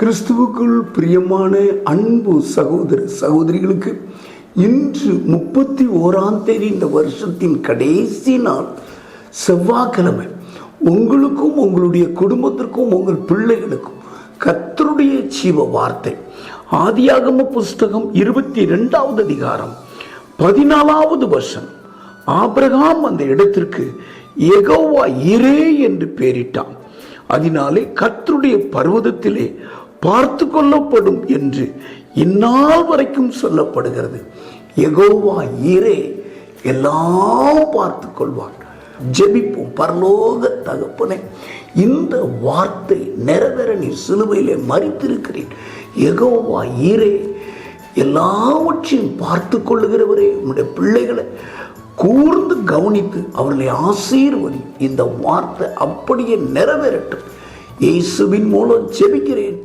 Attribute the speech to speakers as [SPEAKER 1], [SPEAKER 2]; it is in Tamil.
[SPEAKER 1] கிறிஸ்துவுக்குள் பிரியமான அன்பு சகோதர சகோதரிகளுக்கு இன்று 31ஆம் தேதி இந்த வருஷத்தின் கடைசி நாள் செவ்வாய்க்கிழமை. உங்களுக்கும் உங்களுடைய குடும்பத்திற்கும் உங்கள் பிள்ளைகளுக்கும் கர்த்தருடைய ஜீவ வார்த்தை ஆதியாகம புஸ்தகம் 22வது அதிகாரம் 14வது வசனம். ஆபிரகாம் அந்த இடத்திற்கு யெகோவா ஈரே என்று பெயரிட்டான். அதனாலே கர்த்தருடைய பர்வதத்திலே பார்த்து கொள்ளப்படும் என்று இந்நாள் வரைக்கும் சொல்லப்படுகிறது. யெகோவா ஈரே எல்லாம் பார்த்து கொள்வான். ஜெபிப்போம். பரலோக தகப்பனே, இந்த வார்த்தை நிறைவேற நீர் சிலுவையிலே மரித்திருக்கிறேன். யெகோவா ஈரே எல்லாவற்றையும் பார்த்து கொள்ளுகிறவரே, உம்முடைய பிள்ளைகளை கூர்ந்து கவனித்து அவர்களை ஆசீர்வதி. இந்த வார்த்தை அப்படியே நிறைவேறட்டும். இயேசுவின் மூலம் ஜெபிக்கிறேன்.